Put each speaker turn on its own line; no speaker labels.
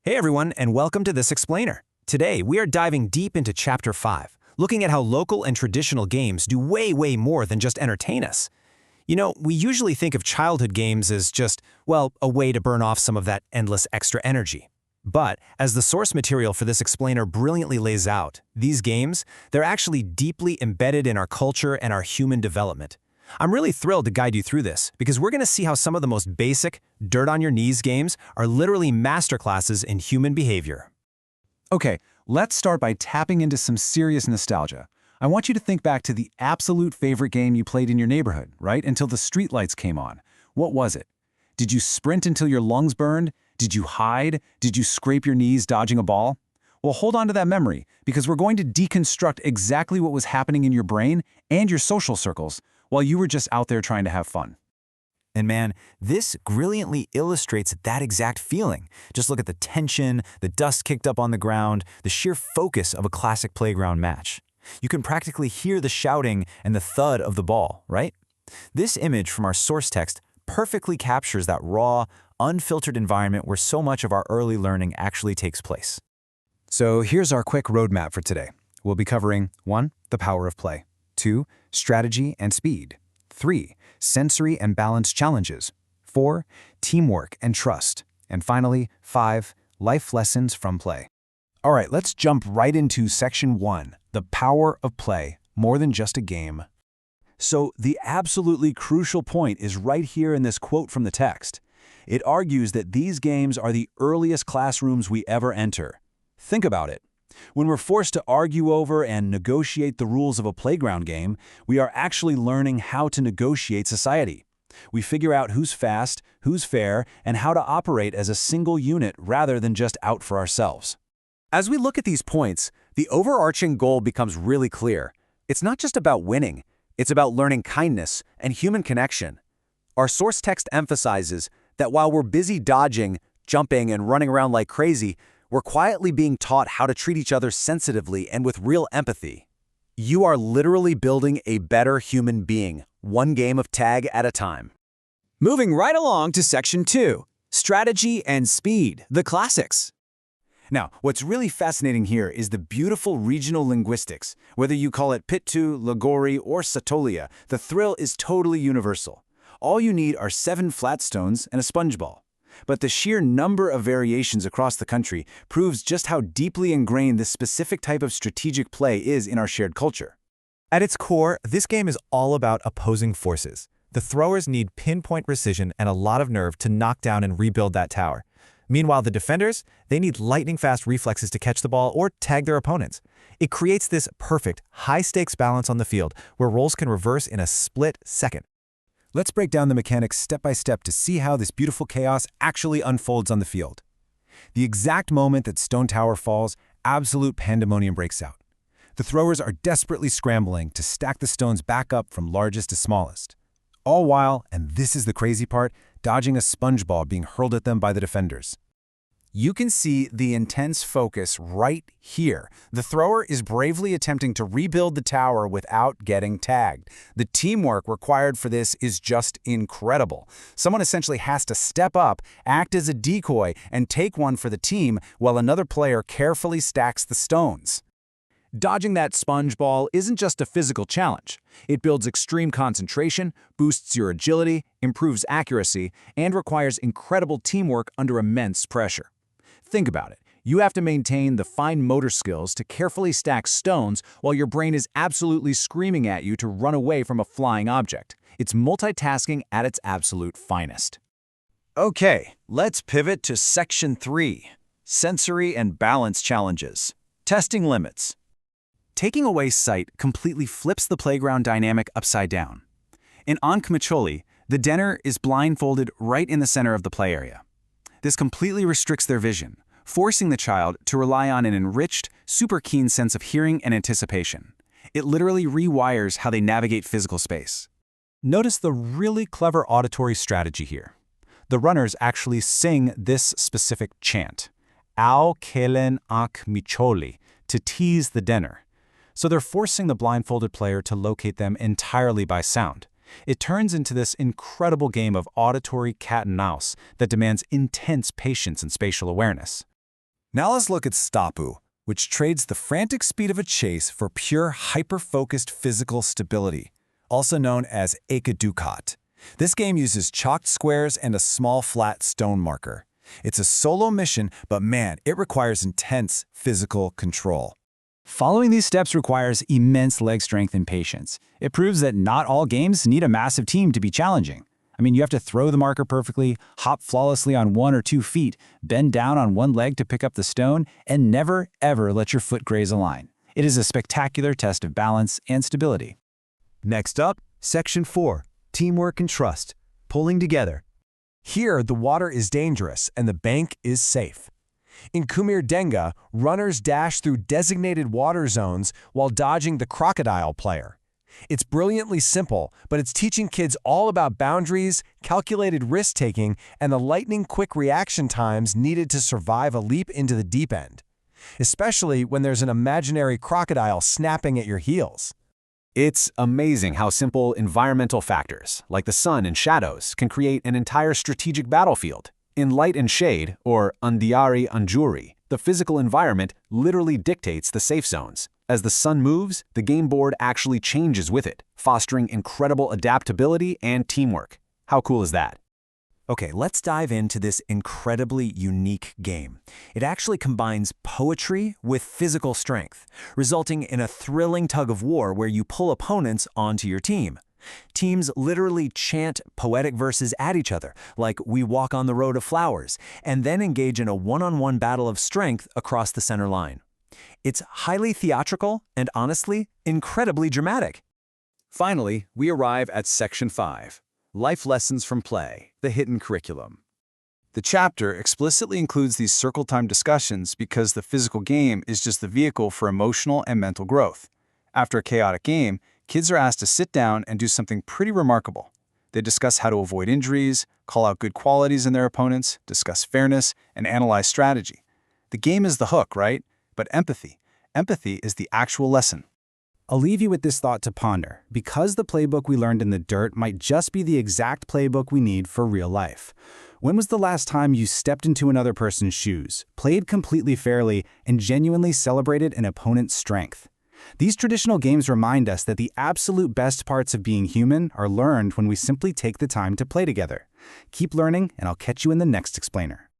Hey everyone, and welcome to This Explainer. Today, we are diving deep into Chapter 5, looking at how local and traditional games do way more than just entertain us. You know, we usually think of childhood games as just, well, a way to burn off some of that endless extra energy. But, as the source material for this explainer brilliantly lays out, these games, they're actually deeply embedded in our culture and our human development. I'm really thrilled to guide you through this, because we're going to see how some of the most basic, dirt-on-your-knees games are literally masterclasses in human behavior.
Okay, let's start by tapping into some serious nostalgia. I want you to think back to the absolute favorite game you played in your neighborhood, right? Until the streetlights came on. What was it? Did you sprint until your lungs burned? Did you hide? Did you scrape your knees dodging a ball? Well, hold on to that memory, because we're going to deconstruct exactly what was happening in your brain and your social circles while you were just out there trying to have fun.
And man, this brilliantly illustrates that exact feeling. Just look at the tension, the dust kicked up on the ground, the sheer focus of a classic playground match. You can practically hear the shouting and the thud of the ball, right? This image from our source text perfectly captures that raw, unfiltered environment where so much of our early learning actually takes place.
So here's our quick roadmap for today. We'll be covering 1. The power of play. 2. Strategy and speed. 3. Sensory and balance challenges. 4. Teamwork and trust. And finally, 5. Life lessons from play. All right, let's jump right into Section 1, the power of play, more than just a game.
So the absolutely crucial point is right here in this quote from the text. It argues that these games are the earliest classrooms we ever enter. Think about it. When we're forced to argue over and negotiate the rules of a playground game, we are actually learning how to negotiate society. We figure out who's fast, who's fair, and how to operate as a single unit rather than just out for ourselves.
As we look at these points, the overarching goal becomes really clear. It's not just about winning, it's about learning kindness and human connection. Our source text emphasizes that while we're busy dodging, jumping, and running around like crazy, we're quietly being taught how to treat each other sensitively and with real empathy. You are literally building a better human being, one game of tag at a time.
Moving right along to Section 2, Strategy and Speed, the classics.
Now, what's really fascinating here is the beautiful regional linguistics. Whether you call it Pittu, Lagori, or Satolia, the thrill is totally universal. All you need are 7 flat stones and a sponge ball. But the sheer number of variations across the country proves just how deeply ingrained this specific type of strategic play is in our shared culture.
At its core, this game is all about opposing forces. The throwers need pinpoint precision and a lot of nerve to knock down and rebuild that tower. Meanwhile, the defenders, they need lightning-fast reflexes to catch the ball or tag their opponents. It creates this perfect, high-stakes balance on the field where roles can reverse in a split second.
Let's break down the mechanics step by step to see how this beautiful chaos actually unfolds on the field. The exact moment that Stone Tower falls, absolute pandemonium breaks out. The throwers are desperately scrambling to stack the stones back up from largest to smallest. All while, and this is the crazy part, dodging a sponge ball being hurled at them by the defenders.
You can see the intense focus right here. The thrower is bravely attempting to rebuild the tower without getting tagged. The teamwork required for this is just incredible. Someone essentially has to step up, act as a decoy, and take one for the team while another player carefully stacks the stones. Dodging that sponge ball isn't just a physical challenge. It builds extreme concentration, boosts your agility, improves accuracy, and requires incredible teamwork under immense pressure. Think about it. You have to maintain the fine motor skills to carefully stack stones while your brain is absolutely screaming at you to run away from a flying object. It's multitasking at its absolute finest. Okay, let's pivot to Section 3, Sensory and Balance Challenges. Testing limits. Taking away sight completely flips the playground dynamic upside down. In Ankh Macholi, the Denner is blindfolded right in the center of the play area. This completely restricts their vision, forcing the child to rely on an enriched, super keen sense of hearing and anticipation. It literally rewires how they navigate physical space.
Notice the really clever auditory strategy here. The runners actually sing this specific chant, Au Kelen Ankh Macholi, to tease the Denner. So they're forcing the blindfolded player to locate them entirely by sound. It turns into this incredible game of auditory cat and mouse that demands intense patience and spatial awareness. Now let's look at Stapu, which trades the frantic speed of a chase for pure hyper-focused physical stability, also known as Ekadukat. This game uses chalked squares and a small flat stone marker. It's a solo mission, but man, it requires intense physical control.
Following these steps requires immense leg strength and patience. It proves that not all games need a massive team to be challenging. I mean, you have to throw the marker perfectly, hop flawlessly on 1 or 2 feet, bend down on one leg to pick up the stone, and never, ever let your foot graze a line. It is a spectacular test of balance and stability.
Next up, Section 4, Teamwork and Trust, Pulling Together.
Here, the water is dangerous and the bank is safe. In Kumir Denga, runners dash through designated water zones while dodging the crocodile player. It's brilliantly simple, but it's teaching kids all about boundaries, calculated risk-taking, and the lightning-quick reaction times needed to survive a leap into the deep end, especially when there's an imaginary crocodile snapping at your heels.
It's amazing how simple environmental factors, like the sun and shadows, can create an entire strategic battlefield. In Light and Shade, or Andiari Anjuri, the physical environment literally dictates the safe zones. As the sun moves, the game board actually changes with it, fostering incredible adaptability and teamwork. How cool is that?
Okay, let's dive into this incredibly unique game. It actually combines poetry with physical strength, resulting in a thrilling tug-of-war where you pull opponents onto your team. Teams literally chant poetic verses at each other, like "We walk on the road of flowers," and then engage in a one-on-one battle of strength across the center line. It's highly theatrical and, honestly, incredibly dramatic.
Finally, we arrive at Section 5, Life Lessons from Play, the Hidden Curriculum. The chapter explicitly includes these circle time discussions because the physical game is just the vehicle for emotional and mental growth. After a chaotic game, kids are asked to sit down and do something pretty remarkable. They discuss how to avoid injuries, call out good qualities in their opponents, discuss fairness, and analyze strategy. The game is the hook, right? But empathy is the actual lesson.
I'll leave you with this thought to ponder, because the playbook we learned in the dirt might just be the exact playbook we need for real life. When was the last time you stepped into another person's shoes, played completely fairly, and genuinely celebrated an opponent's strength? These traditional games remind us that the absolute best parts of being human are learned when we simply take the time to play together. Keep learning, and I'll catch you in the next explainer.